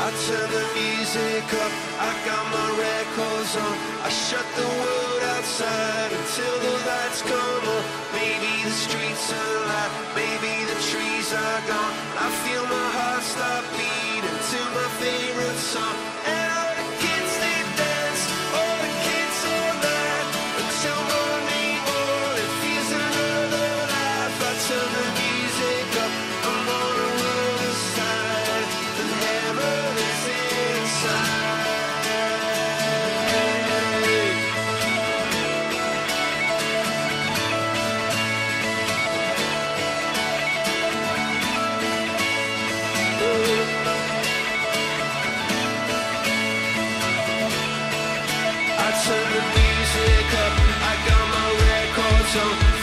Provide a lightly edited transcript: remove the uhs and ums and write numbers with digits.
I turn the music up, I got my records on. I shut the world outside until the lights come on. Maybe the streets are alive, maybe the trees are gone. I feel my heart start beating to my favorite song. And all the kids, they dance, all the kids all night until morning, oh, it feels another life. I turn the music up, I'm on the other side. The heaven is inside. I turn the music up, I got my records on.